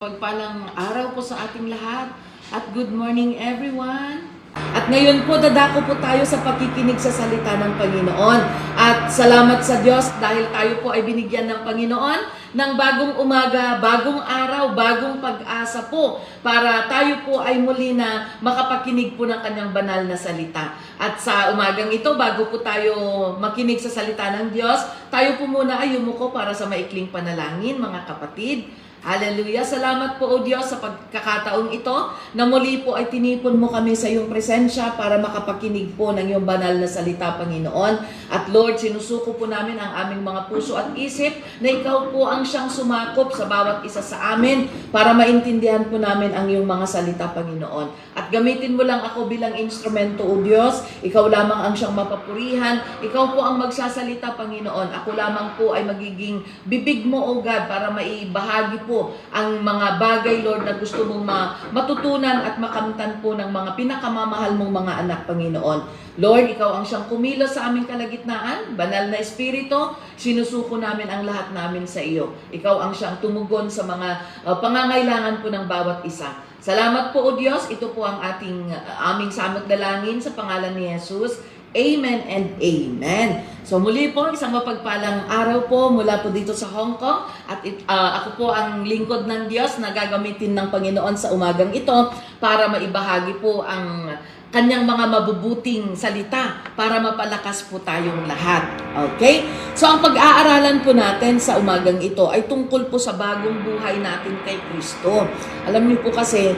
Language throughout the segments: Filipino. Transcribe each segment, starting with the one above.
Pagpalang araw po sa ating lahat at good morning everyone. At ngayon po dadako po tayo sa pakikinig sa salita ng Panginoon. At salamat sa Diyos dahil tayo po ay binigyan ng Panginoon ng bagong umaga, bagong araw, bagong pag-asa po para tayo po ay muli na makapakinig po ng kanyang banal na salita. At sa umagang ito, bago po tayo makinig sa salita ng Diyos, tayo po muna ay yumuko para sa maikling panalangin, mga kapatid. Hallelujah! Salamat po, O Diyos, sa pagkakataong ito na muli po ay tinipon mo kami sa iyong presensya para makapakinig po ng iyong banal na salita, Panginoon. At Lord, sinusuko po namin ang aming mga puso at isip na ikaw po ang siyang sumakop sa bawat isa sa amin para maintindihan po namin ang iyong mga salita, Panginoon. At gamitin mo lang ako bilang instrumento, O Diyos. Ikaw lamang ang siyang mapapurihan. Ikaw po ang magsasalita, Panginoon. Ako lamang po ay magiging bibig mo, O God, para maibahagi po ang mga bagay, Lord, na gusto mong matutunan at makamtan po ng mga pinakamamahal mong mga anak, Panginoon. Lord, ikaw ang siyang kumilos sa aming kalagitnaan, banal na espiritu, sinusuko namin ang lahat namin sa iyo. Ikaw ang siyang tumugon sa mga pangangailangan po ng bawat isa. Salamat po, O Diyos. Ito po ang aming samot dalangin sa pangalan ni Jesus. Amen and amen. So muli po, isang mapagpalang araw po mula po dito sa Hong Kong. At ako po ang lingkod ng Diyos na gagamitin ng Panginoon sa umagang ito para maibahagi po ang kanyang mga mabubuting salita para mapalakas po tayong lahat. Okay? So ang pag-aaralan po natin sa umagang ito ay tungkol po sa bagong buhay natin kay Kristo. Alam niyo po kasi,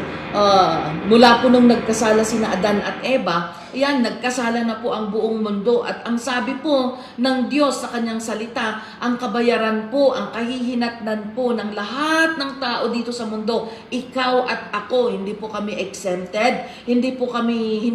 mula po nung nagkasala sina Adan at Eva, nagkasala na po ang buong mundo at ang sabi po ng Diyos sa kanyang salita, ang kabayaran po, ang kahihinatnan po ng lahat ng tao dito sa mundo, ikaw at ako, hindi po kami exempted, hindi po kami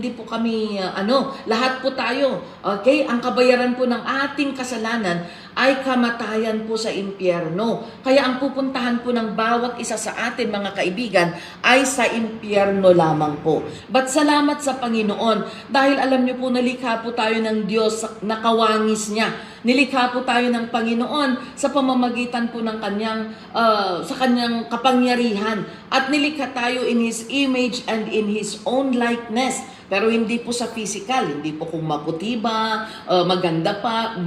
lahat po tayo. Okay? Ang kabayaran po ng ating kasalanan ay kamatayan po sa impyerno. Kaya ang pupuntahan po ng bawat isa sa atin, mga kaibigan, ay sa impyerno lamang po. But salamat sa Panginoon dahil alam niyo po, nalikha po tayo ng Diyos na kawangis niya. Nilikha po tayo ng Panginoon sa pamamagitan po ng sa kanyang kapangyarihan. At nilikha tayo in His image and in His own likeness. Pero hindi po sa physical, hindi po kung maputi ba, maganda ba,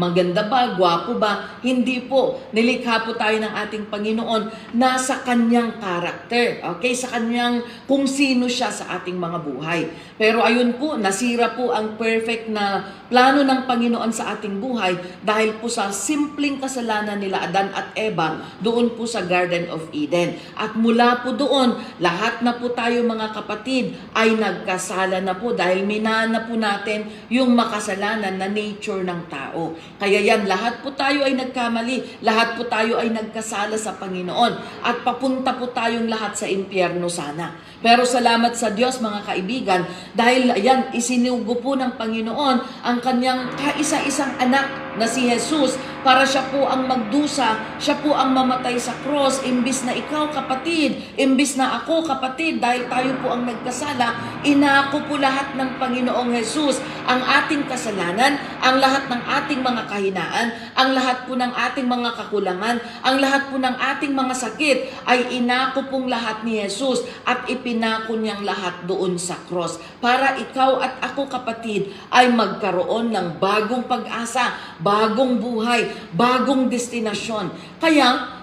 gwapo ba, hindi po. Nilikha po tayo ng ating Panginoon na sa kanyang karakter, okay? Sa kanyang kung sino siya sa ating mga buhay. Pero ayun po, nasira po ang perfect na plano ng Panginoon sa ating buhay dahil po sa simpleng kasalanan nila Adan at Eva doon po sa Garden of Eden. At mula po doon, lahat na po tayo mga kapatid ay nagkasala na po dahil minana po natin yung makasalanan na nature ng tao. Kaya yan, lahat po tayo ay nagkamali, lahat po tayo ay nagkasala sa Panginoon at papunta po tayong lahat sa impyerno sana. Pero salamat sa Diyos, mga kaibigan, dahil yan, isinugo po ng Panginoon ang kanyang kaisa-isang anak na si Jesus para siya po ang magdusa, siya po ang mamatay sa cross, imbis na ikaw kapatid, imbis na ako kapatid, dahil tayo po ang nagkasala, inako po lahat ng Panginoong Jesus ang ating kasalanan, ang lahat ng ating mga kahinaan, ang lahat po ng ating mga kakulangan, ang lahat po ng ating mga sakit, ay inako pong lahat ni Jesus at ipinako niyang lahat doon sa cross para ikaw at ako kapatid ay magkaroon ng bagong pag-asa, bagong buhay, bagong destinasyon. Kaya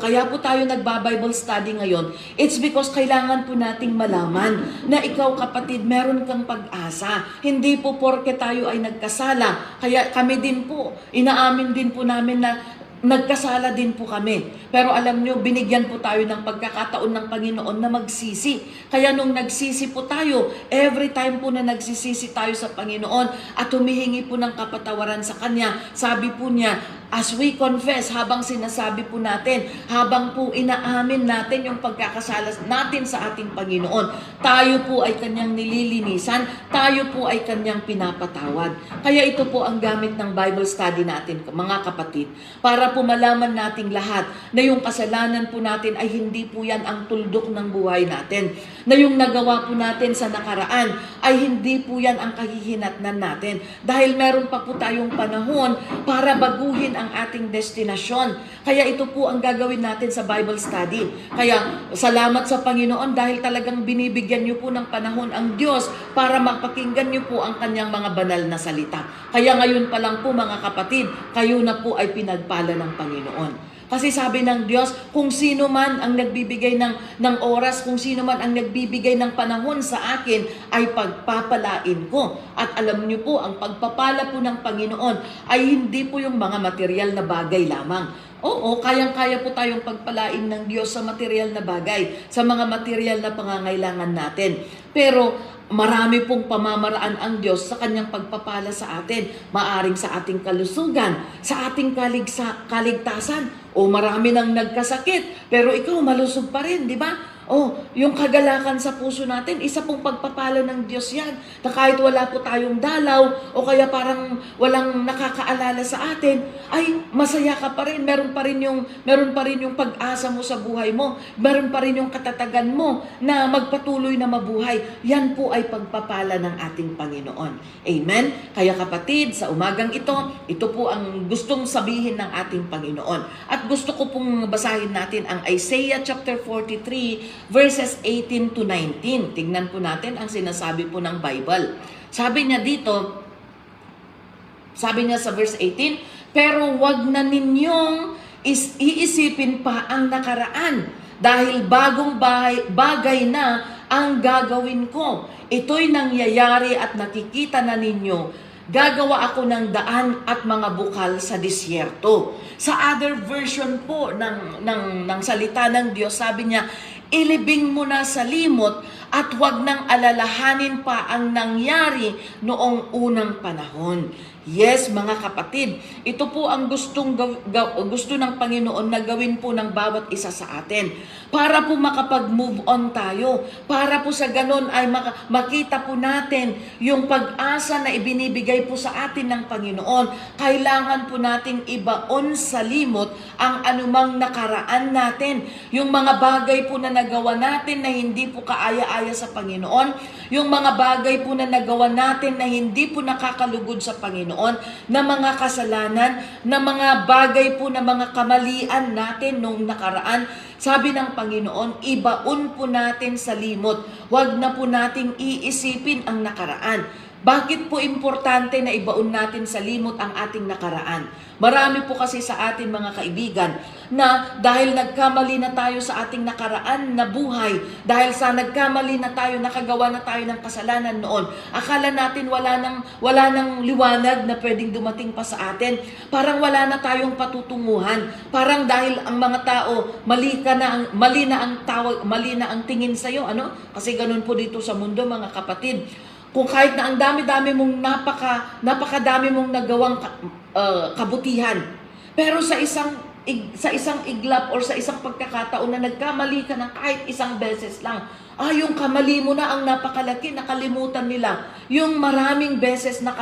kaya po tayo nagba-Bible study ngayon. It's because kailangan po nating malaman na ikaw kapatid, meron kang pag-asa. Hindi po porke tayo ay nagkasala. Kaya kami din po, inaamin din po namin na nagkasala din po kami. Pero alam nyo, binigyan po tayo ng pagkakataon ng Panginoon na magsisi. Kaya nung nagsisi po tayo, every time po na nagsisisi tayo sa Panginoon at humihingi po ng kapatawaran sa Kanya, sabi po niya, as we confess, habang sinasabi po natin, habang po inaamin natin yung pagkakasala natin sa ating Panginoon, tayo po ay Kanyang nililinisan, tayo po ay Kanyang pinapatawad. Kaya ito po ang gamit ng Bible study natin, mga kapatid, para po malaman nating lahat na yung kasalanan po natin ay hindi po yan ang tuldok ng buhay natin. Na yung nagawa po natin sa nakaraan ay hindi po yan ang kahihinatnan natin. Dahil meron pa po tayong panahon para baguhin ang ating destinasyon. Kaya ito po ang gagawin natin sa Bible study. Kaya salamat sa Panginoon dahil talagang binibigyan niyo po ng panahon ang Diyos para mapakinggan niyo po ang kanyang mga banal na salita. Kaya ngayon pa lang po mga kapatid, kayo na po ay pinagpala ng Panginoon. Kasi sabi ng Diyos, kung sino man ang nagbibigay ng oras, kung sino man ang nagbibigay ng panahon sa akin, ay pagpapalain ko. At alam niyo po, ang pagpapala po ng Panginoon ay hindi po yung mga material na bagay lamang. Oo, kayang-kaya po tayong pagpalain ng Diyos sa material na bagay, sa mga material na pangangailangan natin. Pero marami pong pamamaraan ang Diyos sa kanyang pagpapala sa atin. Maaring sa ating kalusugan, sa ating kaligtasan. O marami nang nagkasakit, pero ikaw malusog pa rin, di ba? Yung kagalakan sa puso natin, isa pong pagpapala ng Diyos yan. Na kahit wala po tayong dalaw, o kaya parang walang nakakaalala sa atin, ay masaya ka pa rin. Meron pa rin yung pag-asa mo sa buhay mo. Meron pa rin yung katatagan mo na magpatuloy na mabuhay. Yan po ay pagpapala ng ating Panginoon. Amen? Kaya kapatid, sa umagang ito po ang gustong sabihin ng ating Panginoon. At gusto ko pong basahin natin ang Isaiah chapter 43, verses 18 to 19. Tingnan po natin ang sinasabi po ng Bible. Sabi niya dito, sabi niya sa verse 18, pero wag na ninyong iisipin pa ang nakaraan dahil bagong bagay na ang gagawin ko. Ito'y nangyayari at nakikita na ninyo. Gagawa ako ng daan at mga bukal sa disyerto. Sa other version po ng salita ng Diyos, sabi niya, ilibing mo na sa limot at huwag nang alalahanin pa ang nangyari noong unang panahon. Yes, mga kapatid, ito po ang gusto ng Panginoon na gawin po ng bawat isa sa atin. Para po makapag-move on tayo. Para po sa ganon ay makita po natin yung pag-asa na ibinibigay po sa atin ng Panginoon. Kailangan po nating ibaon sa limot ang anumang nakaraan natin. Yung mga bagay po na nagawa natin na hindi po kaaya-aya sa Panginoon. Yung mga bagay po na nagawa natin na hindi po nakakalugod sa Panginoon. Na mga kasalanan, na mga bagay po na mga kamalian natin nung nakaraan. Sabi ng Panginoon, ibaon po natin sa limot. Huwag na po nating iisipin ang nakaraan. Bakit po importante na ibaon natin sa limot ang ating nakaraan? Marami po kasi sa atin mga kaibigan na dahil nagkamali na tayo sa ating nakaraan na buhay, dahil sa nagkamali na tayo, nakagawa na tayo ng kasalanan noon, akala natin wala nang liwanag na pwedeng dumating pa sa atin. Parang wala na tayong patutunguhan. Parang dahil ang mga tao, mali na ang tingin sa iyo, ano? Kasi ganun po dito sa mundo mga kapatid. Kung kahit na ang dami-dami mong napakadami mong nagawang kabutihan, pero sa isang iglap or sa isang pagkakataon na nagkamali ka ng kahit isang beses lang, yung kamali mo na ang napakalaki, nakalimutan nila yung maraming beses na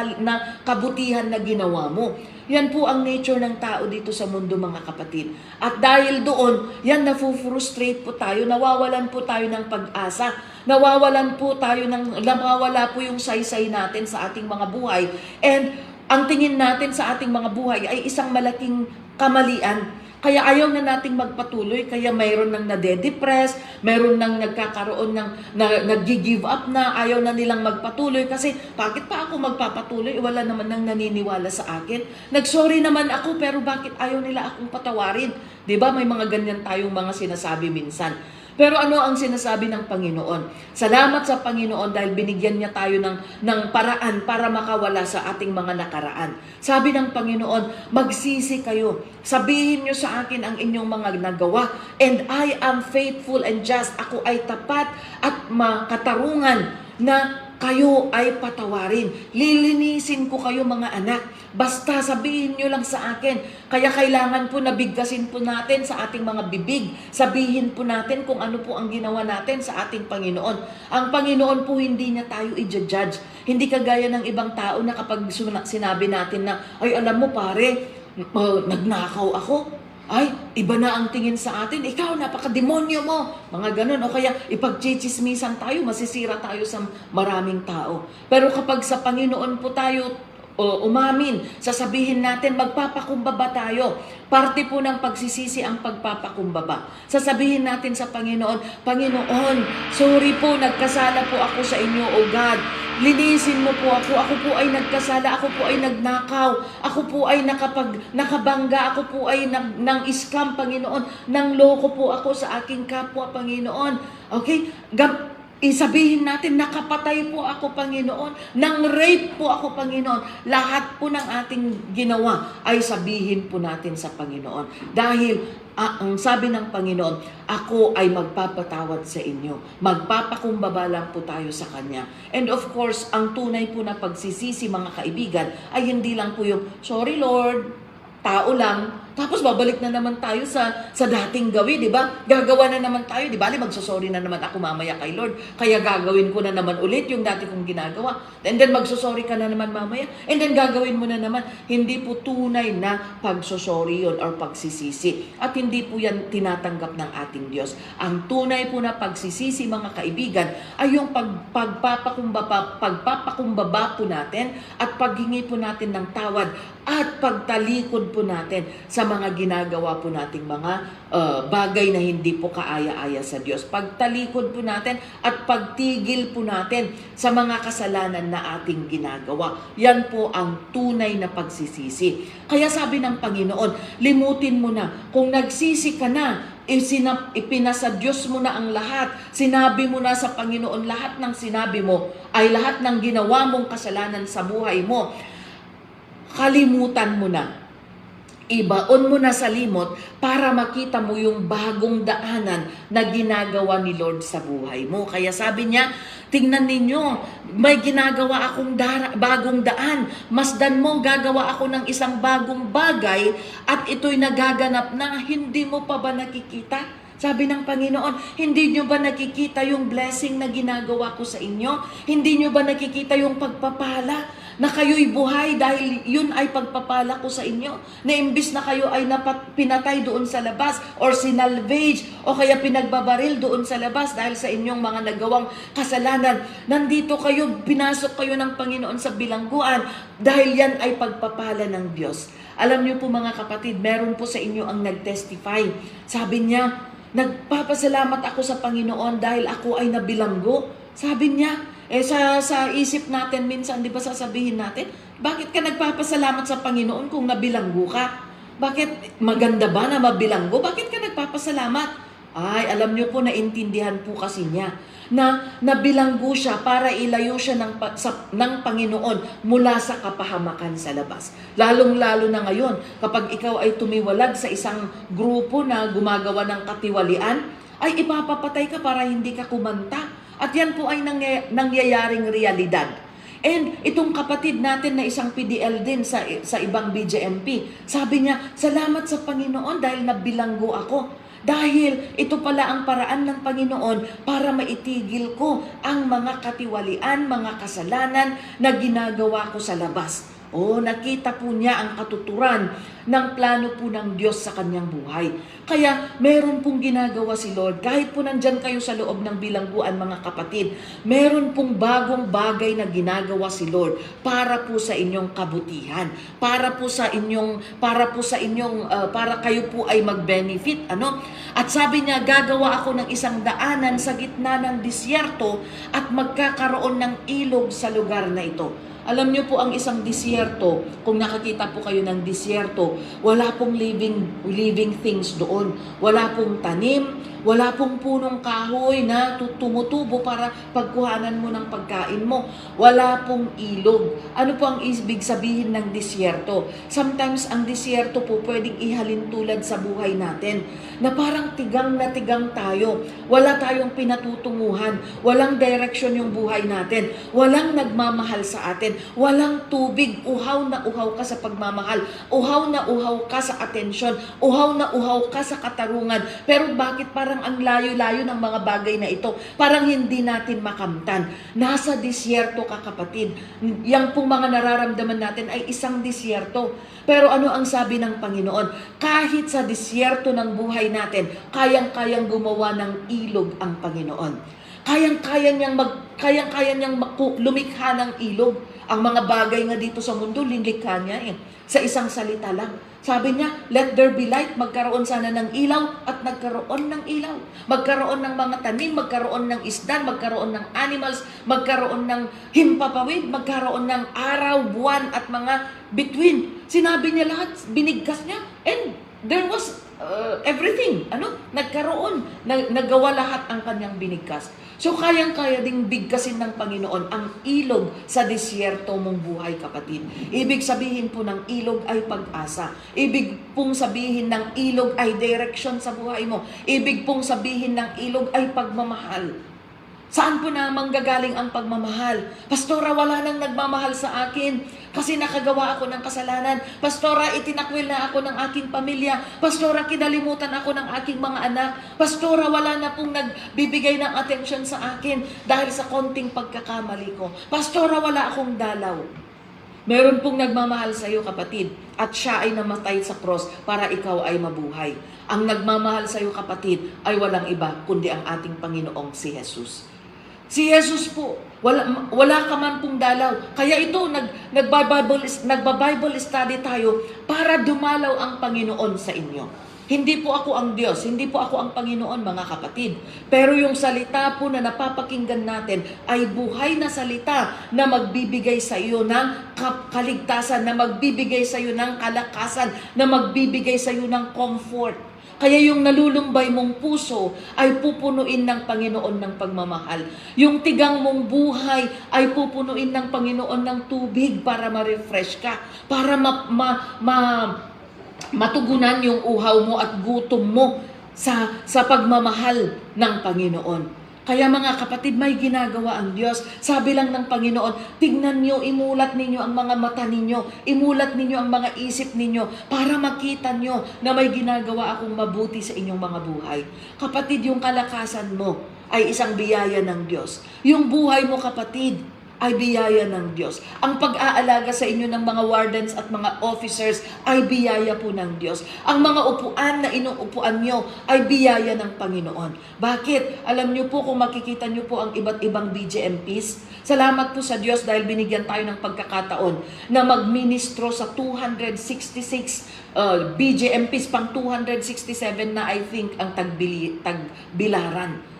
kabutihan na ginawa mo. Yan po ang nature ng tao dito sa mundo mga kapatid. At dahil doon, yan nafu-frustrate po tayo, nawawalan po tayo ng pag-asa, nawawala po yung saysay natin sa ating mga buhay. And ang tingin natin sa ating mga buhay ay isang malaking kamalian. Kaya ayaw na nating magpatuloy, kaya mayroon nang nade-depress, mayroon nang nagkakaroon nag-give up na, ayaw na nilang magpatuloy kasi bakit pa ako magpapatuloy? Wala naman nang naniniwala sa akin. Nagsorry naman ako pero bakit ayaw nila akong patawarin? 'Di ba? May mga ganyan tayong mga sinasabi minsan. Pero ano ang sinasabi ng Panginoon? Salamat sa Panginoon dahil binigyan niya tayo ng paraan para makawala sa ating mga nakaraan. Sabi ng Panginoon, magsisi kayo. Sabihin niyo sa akin ang inyong mga nagawa. And I am faithful and just. Ako ay tapat at makatarungan na kayo ay patawarin. Lilinisin ko kayo mga anak. Basta sabihin nyo lang sa akin. Kaya kailangan po nabigkasin po natin sa ating mga bibig. Sabihin po natin kung ano po ang ginawa natin sa ating Panginoon. Ang Panginoon po hindi niya tayo i-judge. Hindi kagaya ng ibang tao na kapag sinabi natin na, ay alam mo pare, nagnakaw ako. Ay, iba na ang tingin sa atin. Ikaw, napaka-demonyo mo. Mga ganun. O kaya, ipagchichismisan tayo, masisira tayo sa maraming tao. Pero kapag sa Panginoon po tayo umamin, sasabihin natin, magpapakumbaba tayo. Parte po ng pagsisisi ang pagpapakumbaba. Sasabihin natin sa Panginoon, Panginoon, sorry po, nagkasala po ako sa inyo, O God. Linisin mo po ako. Ako po ay nagkasala, ako po ay nagnakaw, ako po ay nakabangga, ako po ay nang scam, Panginoon. Nang loko po ako sa aking kapwa, Panginoon. Okay? Isabihin natin, nakapatay po ako, Panginoon. Nang rape po ako, Panginoon. Lahat po ng ating ginawa ay sabihin po natin sa Panginoon. Dahil ang sabi ng Panginoon, ako ay magpapatawad sa inyo. Magpapakumbaba lang po tayo sa Kanya. And of course, ang tunay po na pagsisisi, mga kaibigan, ay hindi lang po yung, sorry Lord, tao lang, tapos babalik na naman tayo sa dating gawin, di ba? Gagawa na naman tayo, di ba? Magsosorry na naman ako mamaya kay Lord, kaya gagawin ko na naman ulit yung dati kong ginagawa. And then magsosorry ka na naman mamaya, and then gagawin mo na naman. Hindi po tunay na pagsosorry yun or pagsisisi. At hindi po yan tinatanggap ng ating Diyos. Ang tunay po na pagsisisi, mga kaibigan, ay yung pagpapakumbaba po natin at paghingi po natin ng tawad at pagtalikod po natin sa mga ginagawa po nating mga bagay na hindi po kaaya-aya sa Diyos. Pagtalikod po natin at pagtigil po natin sa mga kasalanan na ating ginagawa. Yan po ang tunay na pagsisisi. Kaya sabi ng Panginoon, limutin mo na. Kung nagsisi ka na, ipinasa Diyos mo na ang lahat. Sinabi mo na sa Panginoon, lahat ng sinabi mo ay lahat ng ginawa mong kasalanan sa buhay mo. Kalimutan mo na. Ibaon mo na sa limot para makita mo yung bagong daanan na ginagawa ni Lord sa buhay mo. Kaya sabi niya, tingnan ninyo, may ginagawa akong bagong daan. Masdan mo, gagawa ako ng isang bagong bagay at ito'y nagaganap na hindi mo pa ba nakikita? Sabi ng Panginoon, hindi nyo ba nakikita yung blessing na ginagawa ko sa inyo? Hindi nyo ba nakikita yung pagpapala na kayo'y buhay dahil yun ay pagpapala ko sa inyo? Na imbis na kayo ay pinatay doon sa labas or sinalvage o kaya pinagbabaril doon sa labas dahil sa inyong mga nagawang kasalanan. Nandito kayo, pinasok kayo ng Panginoon sa bilangguan dahil yan ay pagpapala ng Diyos. Alam niyo po mga kapatid, meron po sa inyo ang nag-testify. Sabi niya, nagpapasalamat ako sa Panginoon dahil ako ay nabilanggo. Sabi niya, sa isip natin minsan, di ba sasabihin natin, bakit ka nagpapasalamat sa Panginoon kung nabilanggo ka? Bakit maganda ba na mabilanggo? Bakit ka nagpapasalamat? Ay, alam niyo po, naintindihan po kasi niya na nabilanggo siya para ilayo siya ng Panginoon mula sa kapahamakan sa labas. Lalong-lalo na ngayon, kapag ikaw ay tumiwalag sa isang grupo na gumagawa ng katiwalian, ay ipapapatay ka para hindi ka kumanta. At yan po ay nangyayaring realidad. And itong kapatid natin na isang PDL din sa ibang BJMP, sabi niya, salamat sa Panginoon dahil nabilanggo ako. Dahil ito pala ang paraan ng Panginoon para maitigil ko ang mga katiwalian, mga kasalanan na ginagawa ko sa labas. Nakita po niya ang katuturan ng plano po ng Diyos sa kanyang buhay. Kaya meron pong ginagawa si Lord. Kahit po nandyan kayo sa loob ng bilangguan, mga kapatid, meron pong bagong bagay na ginagawa si Lord para po sa inyong kabutihan, para kayo po ay mag-benefit, At sabi niya, gagawa ako ng isang daanan sa gitna ng disyerto at magkakaroon ng ilog sa lugar na ito. Alam niyo po ang isang disyerto, kung nakakita po kayo ng disyerto, wala pong living things doon. Wala pong tanim, wala pong punong kahoy na tumutubo para pagkuhanan mo ng pagkain mo. Wala pong ilog. Ano po ang ibig sabihin ng disyerto? Sometimes ang disyerto po pwedeng ihalin tulad sa buhay natin na parang tigang na tigang tayo. Wala tayong pinatutunguhan. Walang direksyon yung buhay natin. Walang nagmamahal sa atin. Walang tubig. Uhaw na uhaw ka sa pagmamahal. Uhaw na uhaw ka sa atensyon. Uhaw na uhaw ka sa katarungan. Pero bakit parang ang layo-layo ng mga bagay na ito? Parang hindi natin makamtan. Nasa disyerto ka, kapatid. Yang pong mga nararamdaman natin ay isang disyerto. Pero ano ang sabi ng Panginoon? Kahit sa disyerto ng buhay natin, kayang-kayang gumawa ng ilog ang Panginoon. kayang-kaya niyang lumikha ng ilog. Ang mga bagay nga dito sa mundo, linlikha niya sa isang salita lang. Sabi niya, let there be light, magkaroon sana ng ilaw, at nagkaroon ng ilaw. Magkaroon ng mga tanim, magkaroon ng isdan, magkaroon ng animals, magkaroon ng himpapawid, magkaroon ng araw, buwan, at mga between. Sinabi niya lahat, binigkas niya, and there was everything. Nagawa lahat ang kanyang binigkas. So, kayang-kaya ding bigkasin ng Panginoon ang ilog sa disyerto mong buhay, kapatid. Ibig sabihin po ng ilog ay pag-asa. Ibig pong sabihin ng ilog ay direction sa buhay mo. Ibig pong sabihin ng ilog ay pagmamahal. Saan po na manggagaling ang pagmamahal? Pastora, wala nang nagmamahal sa akin kasi nakagawa ako ng kasalanan. Pastora, itinakwil na ako ng aking pamilya. Pastora, kinalimutan ako ng aking mga anak. Pastora, wala na pong nagbibigay ng atensyon sa akin dahil sa konting pagkakamali ko. Pastora, wala akong dalaw. Meron pong nagmamahal sa iyo, kapatid, at siya ay namatay sa cross para ikaw ay mabuhay. Ang nagmamahal sa iyo, kapatid, ay walang iba kundi ang ating Panginoong si Jesus. Si Jesus po, wala ka man pong dalaw. Kaya ito, nagba-Bible study tayo para dumalaw ang Panginoon sa inyo. Hindi po ako ang Diyos, hindi po ako ang Panginoon, mga kapatid. Pero yung salita po na napapakinggan natin ay buhay na salita na magbibigay sa iyo ng kaligtasan, na magbibigay sa iyo ng kalakasan, na magbibigay sa iyo ng comfort. Kaya yung nalulumbay mong puso ay pupunuin ng Panginoon ng pagmamahal. Yung tigang mong buhay ay pupunuin ng Panginoon ng tubig para ma-refresh ka, para matugunan yung uhaw mo at gutom mo sa pagmamahal ng Panginoon. Kaya mga kapatid, may ginagawa ang Diyos. Sabi lang ng Panginoon, tignan niyo, imulat ninyo ang mga mata ninyo, imulat ninyo ang mga isip ninyo, para makita niyo na may ginagawa akong mabuti sa inyong mga buhay. Kapatid, yung kalakasan mo ay isang biyaya ng Diyos. Yung buhay mo, kapatid, ay biyaya ng Diyos. Ang pag-aalaga sa inyo ng mga wardens at mga officers ay biyaya po ng Diyos. Ang mga upuan na inuupuan nyo ay biyaya ng Panginoon. Bakit? Alam nyo po, kung makikita nyo po ang iba't ibang BGMPs, salamat po sa Diyos dahil binigyan tayo ng pagkakataon na magministro sa 266 BGMPs, pang 267 na I think ang tagbilaran.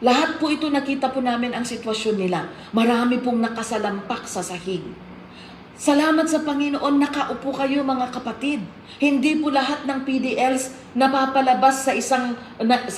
Lahat po ito, nakita po namin ang sitwasyon nila. Marami pong nakasalampak sa sahig. Salamat sa Panginoon, nakaupo kayo, mga kapatid. Hindi po lahat ng PDLs napapalabas sa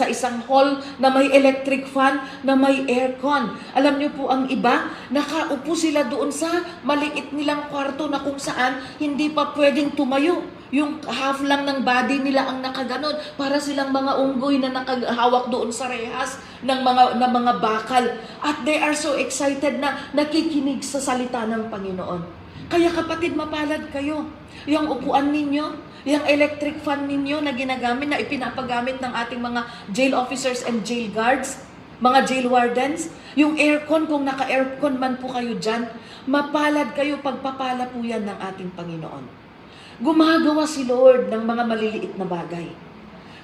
isang hall na may electric fan, na may aircon. Alam niyo po, ang iba, nakaupo sila doon sa maliit nilang kwarto na kung saan hindi pa pwedeng tumayo. Yung half lang ng body nila ang nakaganon, para silang mga unggoy na nakahawak doon sa rehas ng mga bakal. At they are so excited na nakikinig sa salita ng Panginoon. Kaya kapatid, mapalad kayo. Yung upuan ninyo, yung electric fan ninyo na ginagamit, na ipinapagamit ng ating mga jail officers and jail guards, mga jail wardens, yung aircon, kung naka-aircon man po kayo dyan, mapalad kayo, pagpapala po yan ng ating Panginoon. Gumagawa si Lord ng mga maliliit na bagay.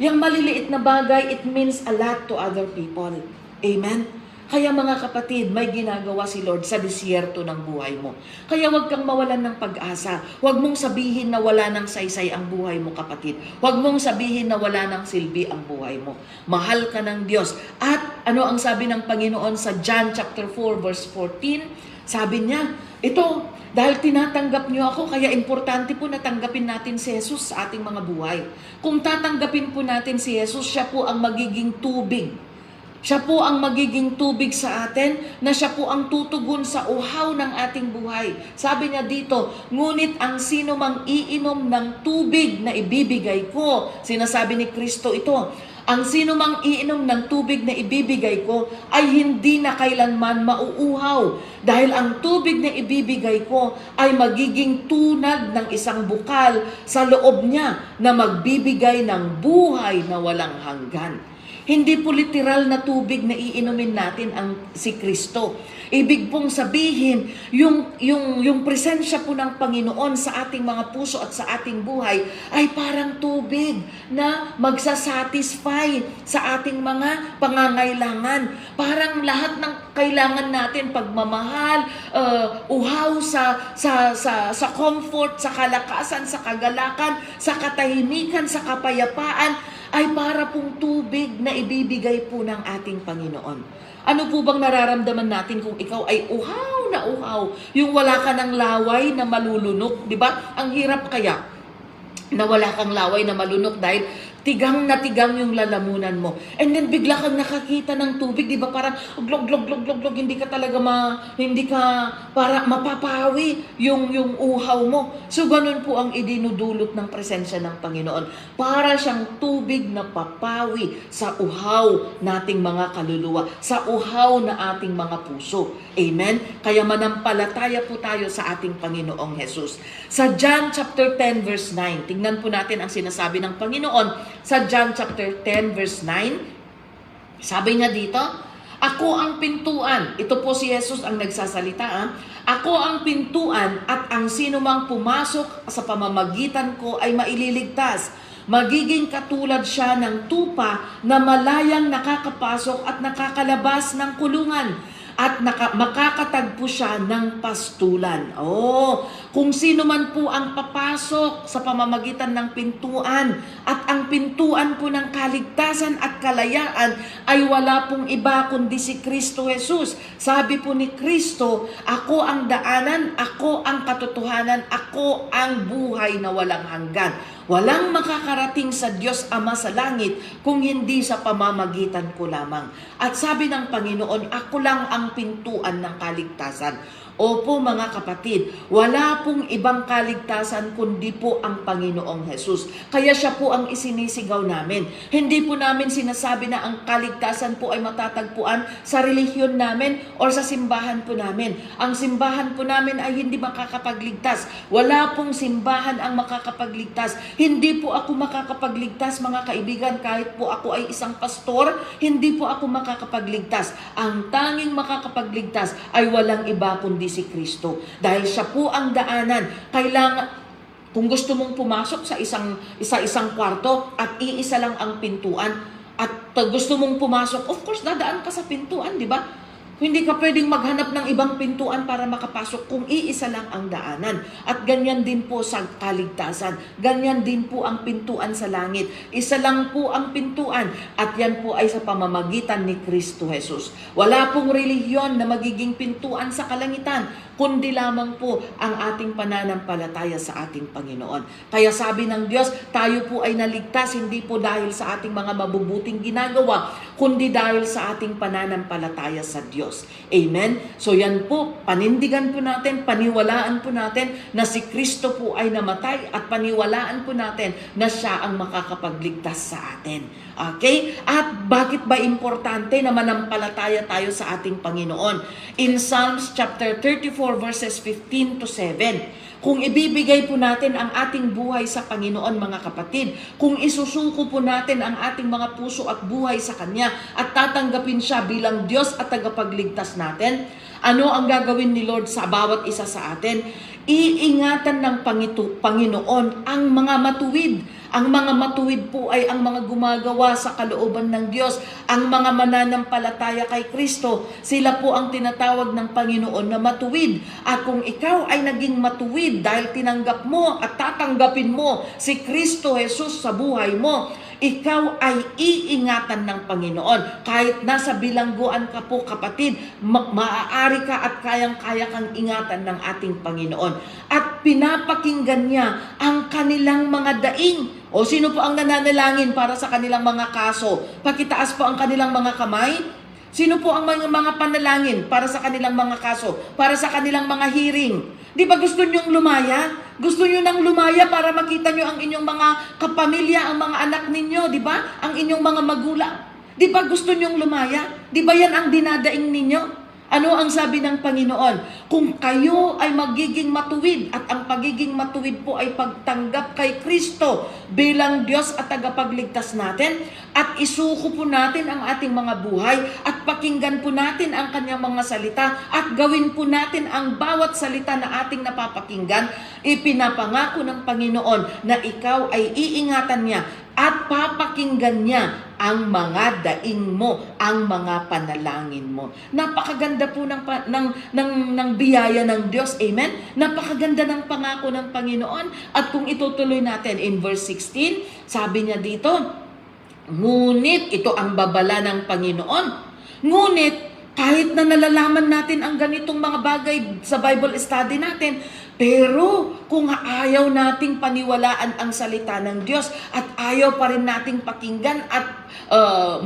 Yung maliliit na bagay, it means a lot to other people. Amen? Kaya mga kapatid, may ginagawa si Lord sa disyerto ng buhay mo. Kaya huwag kang mawalan ng pag-asa. Huwag mong sabihin na wala ng saysay ang buhay mo, kapatid. Huwag mong sabihin na wala ng silbi ang buhay mo. Mahal ka ng Diyos. At ano ang sabi ng Panginoon sa John chapter 4 verse 14? Sabi niya, ito, dahil tinatanggap niyo ako, kaya importante po na tanggapin natin si Jesus sa ating mga buhay. Kung tatanggapin po natin si Jesus, siya po ang magiging tubig. Siya po ang magiging tubig sa atin, na siya po ang tutugon sa uhaw ng ating buhay. Sabi niya dito, ngunit ang sino mang iinom ng tubig na ibibigay ko, sinasabi ni Kristo ito, ang sino mang iinom ng tubig na ibibigay ko ay hindi na kailanman mauuhaw, dahil ang tubig na ibibigay ko ay magiging tunag ng isang bukal sa loob niya na magbibigay ng buhay na walang hanggan. Hindi po literal na tubig na iinumin natin si Kristo. Ibig pong sabihin, yung presensya po ng Panginoon sa ating mga puso at sa ating buhay ay parang tubig na magsasatisfy sa ating mga pangangailangan. Parang lahat ng kailangan natin, pagmamahal, uhaw sa comfort, sa kalakasan, sa kagalakan, sa katahimikan, sa kapayapaan, ay para pong tubig na ibibigay po ng ating Panginoon. Ano po bang nararamdaman natin kung ikaw ay uhaw na uhaw? Yung wala ka ng laway na malulunok, di ba? Ang hirap kaya na wala kang laway na malunok dahil tigang na tigang yung lalamunan mo. And then bigla kang nakakita ng tubig, di ba? Parang glog, hindi ka talaga hindi ka para mapapawi yung uhaw mo. So ganun po ang idinudulot ng presensya ng Panginoon. Para siyang tubig na papawi sa uhaw nating mga kaluluwa, sa uhaw na ating mga puso. Amen? Kaya manampalataya po tayo sa ating Panginoong Jesus. Sa John chapter 10 verse 9, tingnan po natin ang sinasabi ng Panginoon. Sa John chapter 10 verse 9, sabi niya dito, ako ang pintuan. Ito po si Jesus ang nagsasalita. Ako ang pintuan at ang sinumang pumasok sa pamamagitan ko ay maililigtas. Magiging katulad siya ng tupa na malayang nakakapasok at nakakalabas ng kulungan. At makakatagpo siya ng pastulan. Kung sino man po ang papasok sa pamamagitan ng pintuan at ang pintuan po ng kaligtasan at kalayaan ay wala pong iba kundi si Kristo Jesus. Sabi po ni Kristo, ako ang daanan, ako ang katotohanan, ako ang buhay na walang hanggan. Walang makakarating sa Diyos Ama sa langit kung hindi sa pamamagitan ko lamang. At sabi ng Panginoon, ako lang ang pintuan ng kaligtasan. Opo mga kapatid, wala pong ibang kaligtasan kundi po ang Panginoong Jesus. Kaya siya po ang isinisigaw namin. Hindi po namin sinasabi na ang kaligtasan po ay matatagpuan sa relihiyon namin o sa simbahan po namin. Ang simbahan po namin ay hindi makakapagligtas. Wala pong simbahan ang makakapagligtas. Hindi po ako makakapagligtas mga kaibigan kahit po ako ay isang pastor, hindi po ako makakapagligtas. Ang tanging makakapagligtas ay walang iba kundi si Kristo. Dahil siya po ang daanan. Kailangan, kung gusto mong pumasok sa isang kwarto at iisa lang ang pintuan at gusto mong pumasok, of course, dadaan ka sa pintuan, di ba? Hindi ka pwedeng maghanap ng ibang pintuan para makapasok kung iisa lang ang daanan. At ganyan din po sa kaligtasan. Ganyan din po ang pintuan sa langit. Isa lang po ang pintuan at yan po ay sa pamamagitan ni Kristo Jesus. Wala pong relihiyon na magiging pintuan sa kalangitan, kundi lamang po ang ating pananampalataya sa ating Panginoon. Kaya sabi ng Diyos, tayo po ay naligtas hindi po dahil sa ating mga mabubuting ginagawa, kundi dahil sa ating pananampalataya sa Diyos. Amen? So yan po, panindigan po natin, paniwalaan po natin na si Kristo po ay namatay at paniwalaan po natin na siya ang makakapagligtas sa atin. Okay? At bakit ba importante na manampalataya tayo sa ating Panginoon? In Psalms chapter 34 verses 15 to 7, kung ibibigay po natin ang ating buhay sa Panginoon mga kapatid, kung isusuko po natin ang ating mga puso at buhay sa Kanya at tatanggapin siya bilang Diyos at tagapagligtas natin, ano ang gagawin ni Lord sa bawat isa sa atin? Iingatan ng Panginoon ang mga matuwid. Ang mga matuwid po ay ang mga gumagawa sa kalooban ng Diyos. Ang mga mananampalataya kay Kristo, sila po ang tinatawag ng Panginoon na matuwid. At kung ikaw ay naging matuwid dahil tinanggap mo at tatanggapin mo si Kristo Jesus sa buhay mo, ikaw ay iingatan ng Panginoon. Kahit nasa bilangguan ka po kapatid, maaari ka at kayang-kaya kang ingatan ng ating Panginoon. At pinapakinggan niya ang kanilang mga daing. O sino po ang nananalangin para sa kanilang mga kaso? Pakitaas po ang kanilang mga kamay. Sino po ang mga panalangin para sa kanilang mga kaso? Para sa kanilang mga hearing? Di ba gusto nyong lumaya? Gusto nyo nang lumaya para makita nyo ang inyong mga kapamilya, ang mga anak ninyo, di ba? Ang inyong mga magulang. Di ba gusto nyong lumaya? Di ba yan ang dinadaing ninyo? Ano ang sabi ng Panginoon? Kung kayo ay magiging matuwid at ang pagiging matuwid po ay pagtanggap kay Kristo bilang Diyos at tagapagligtas natin at isuko po natin ang ating mga buhay at pakinggan po natin ang kanyang mga salita at gawin po natin ang bawat salita na ating napapakinggan, ipinapangako ng Panginoon na ikaw ay iingatan niya at papakinggan niya ang mga daing mo, ang mga panalangin mo. Napakaganda po ng biyaya ng Diyos. Amen? Napakaganda ng pangako ng Panginoon. At kung itutuloy natin in verse 16, sabi niya dito, ngunit ito ang babala ng Panginoon. Ngunit kahit na nalalaman natin ang ganitong mga bagay sa Bible study natin, pero kung ayaw nating paniwalaan ang salita ng Diyos at ayaw pa rin nating pakinggan at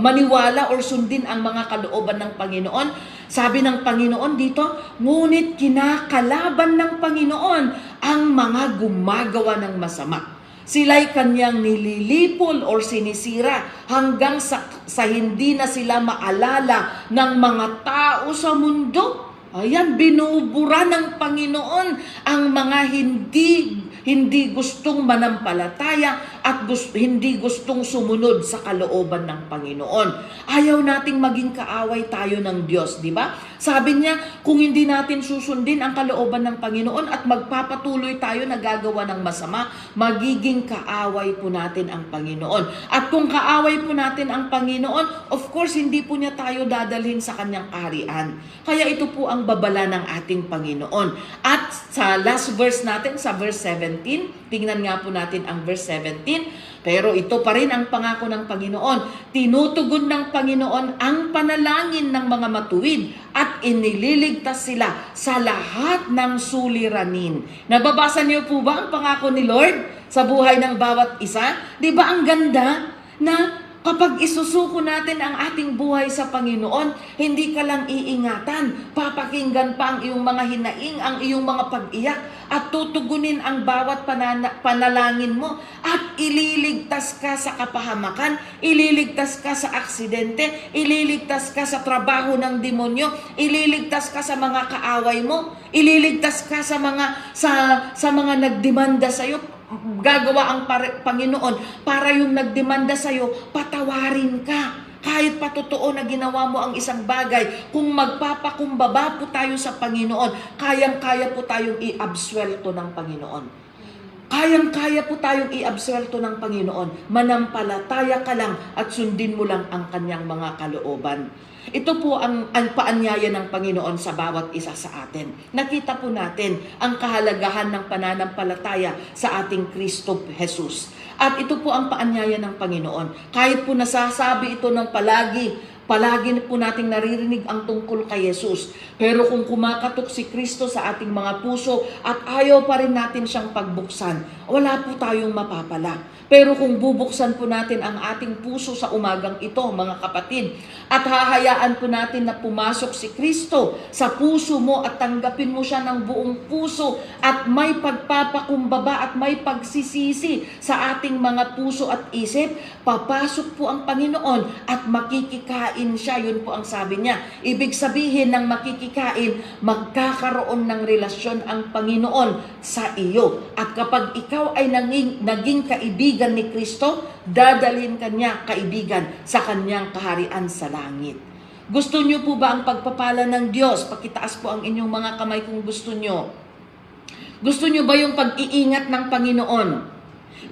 maniwala or sundin ang mga kalooban ng Panginoon, sabi ng Panginoon dito, ngunit kinakalaban ng Panginoon ang mga gumagawa ng masama. Sila'y kanyang nililipol or sinisira hanggang sa hindi na sila maalala ng mga tao sa mundo. Ayan, binubura ng Panginoon ang mga hindi gustong manampalataya at hindi gustong sumunod sa kalooban ng Panginoon. Ayaw nating maging kaaway tayo ng Diyos, di ba? Sabi niya, kung hindi natin susundin ang kalooban ng Panginoon at magpapatuloy tayo na gagawa ng masama, magiging kaaway po natin ang Panginoon. At kung kaaway po natin ang Panginoon, of course, hindi po niya tayo dadalhin sa kanyang kaharian. Kaya ito po ang babala ng ating Panginoon. At sa last verse natin, sa verse 17, tingnan nga po natin ang verse 17, pero ito pa rin ang pangako ng Panginoon. Tinutugon ng Panginoon ang panalangin ng mga matuwid at inililigtas sila sa lahat ng suliranin. Nababasa niyo po ba ang pangako ni Lord sa buhay ng bawat isa? Di ba ang ganda na kapag isusuko natin ang ating buhay sa Panginoon, hindi ka lang iingatan, papakinggan pa ang iyong mga hinaing, ang iyong mga pag-iyak, at tutugunin ang bawat panalangin mo, at ililigtas ka sa kapahamakan, ililigtas ka sa aksidente, ililigtas ka sa trabaho ng demonyo, ililigtas ka sa mga kaaway mo, ililigtas ka sa mga nagdemanda sa iyo. Gagawa ang Panginoon para yung nagdemanda sa'yo, patawarin ka. Kahit pa totoo na ginawa mo ang isang bagay, kung magpapakumbaba po tayo sa Panginoon, kayang-kaya po tayong i-absuelto ng Panginoon. Kayang-kaya po tayong i-absuelto ng Panginoon. Manampalataya ka lang at sundin mo lang ang kanyang mga kalooban. Ito po ang paanyaya ng Panginoon sa bawat isa sa atin. Nakita po natin ang kahalagahan ng pananampalataya sa ating Kristo Jesus. At ito po ang paanyaya ng Panginoon. Kahit po nasasabi ito ng palagi po nating naririnig ang tungkol kay Jesus. Pero kung kumakatok si Kristo sa ating mga puso at ayaw pa rin natin siyang pagbuksan, wala po tayong mapapala. Pero kung bubuksan po natin ang ating puso sa umagang ito, mga kapatid, at hahayaan po natin na pumasok si Kristo sa puso mo at tanggapin mo siya ng buong puso at may pagpapakumbaba at may pagsisisi sa ating mga puso at isip, papasok po ang Panginoon at makikikain siya. Yun po ang sabi niya. Ibig sabihin ng makikikain, magkakaroon ng relasyon ang Panginoon sa iyo. At kapag ikaw ay naging kaibigan ni Kristo, dadalhin kanya kaibigan sa kanyang kaharian sa langit. Gusto niyo po ba ang pagpapala ng Diyos? Pakitaas po ang inyong mga kamay kung gusto niyo. Gusto niyo ba yung pag-iingat ng Panginoon?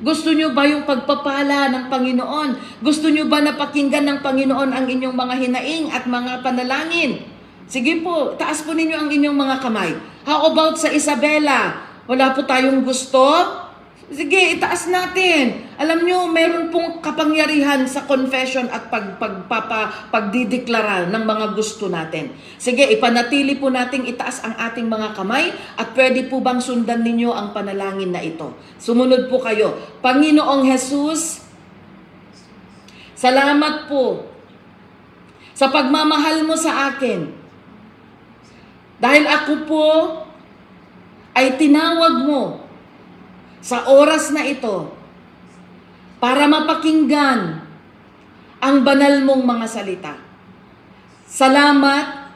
Gusto niyo ba yung pagpapala ng Panginoon? Gusto niyo ba na pakinggan ng Panginoon ang inyong mga hinaing at mga panalangin? Sige po, taas po ninyo ang inyong mga kamay. How about sa Isabela? Wala po tayong gusto? Sige, itaas natin. Alam nyo, meron pong kapangyarihan sa confession at pagdideklara ng mga gusto natin. Sige, ipanatili po nating itaas ang ating mga kamay at pwede po bang sundan ninyo ang panalangin na ito. Sumunod po kayo. Panginoong Jesus, salamat po sa pagmamahal mo sa akin. Dahil ako po ay tinawag mo sa oras na ito para mapakinggan ang banal mong mga salita. Salamat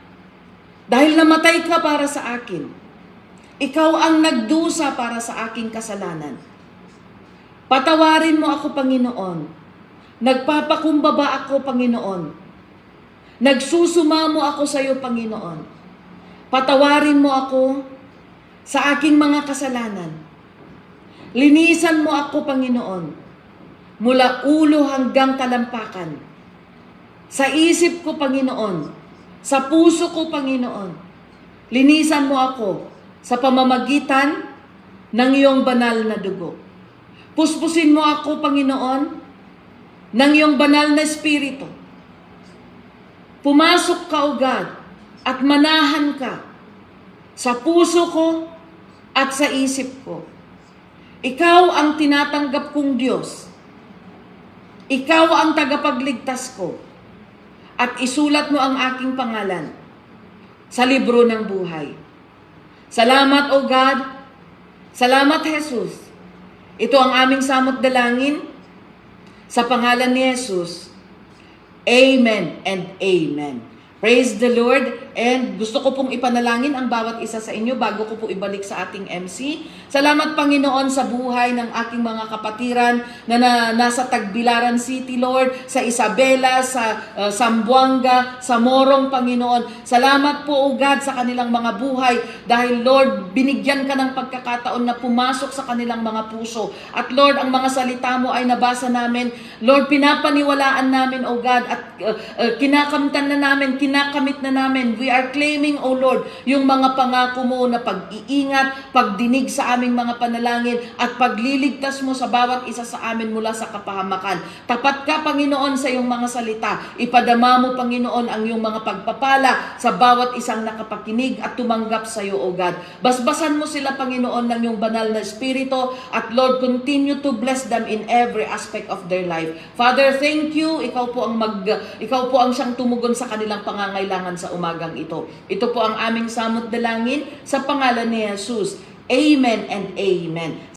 Dahil namatay ka para sa akin. Ikaw ang nagdusa para sa aking kasalanan. Patawarin mo ako, Panginoon. Nagpapakumbaba ako, Panginoon. Nagsusumamo ako sa iyo, Panginoon. Patawarin mo ako sa aking mga kasalanan. Linisan mo ako, Panginoon, mula ulo hanggang talampakan. Sa isip ko, Panginoon, sa puso ko, Panginoon, linisan mo ako sa pamamagitan ng iyong banal na dugo. Puspusin mo ako, Panginoon, ng iyong banal na espiritu. Pumasok ka, O God, at manahan ka sa puso ko at sa isip ko. Ikaw ang tinatanggap kong Diyos. Ikaw ang tagapagligtas ko. At isulat mo ang aking pangalan sa libro ng buhay. Salamat, O God. Salamat, Jesus. Ito ang aming samot dalangin sa pangalan ni Jesus. Amen and amen. Praise the Lord. And gusto ko pong ipanalangin ang bawat isa sa inyo bago ko po ibalik sa ating MC. Salamat, Panginoon, sa buhay ng aking mga kapatiran na nasa Tagbilaran City, Lord, sa Isabela, sa Zamboanga, sa Morong, Panginoon. Salamat po, O God, sa kanilang mga buhay dahil, Lord, binigyan ka ng pagkakataon na pumasok sa kanilang mga puso. At Lord, ang mga salita mo ay nabasa namin. Lord, pinapaniwalaan namin, O God, at kinakamtan na namin, kinakamit na namin. We are claiming, O Lord, yung mga pangako mo na pag-iingat, pagdinig sa aming mga panalangin, at pagliligtas mo sa bawat isa sa amin mula sa kapahamakan. Tapat ka, Panginoon, sa iyong mga salita. Ipadama mo, Panginoon, ang iyong mga pagpapala sa bawat isang nakapakinig at tumanggap sa iyo, O God. Basbasan mo sila, Panginoon, ng iyong banal na espiritu, at Lord, continue to bless them in every aspect of their life. Father, thank you. Ikaw po ang siyang tumugon sa kanilang pangangailangan sa umagang ito. Ito po ang aming samot dalangin sa pangalan ni Jesus. Amen and amen.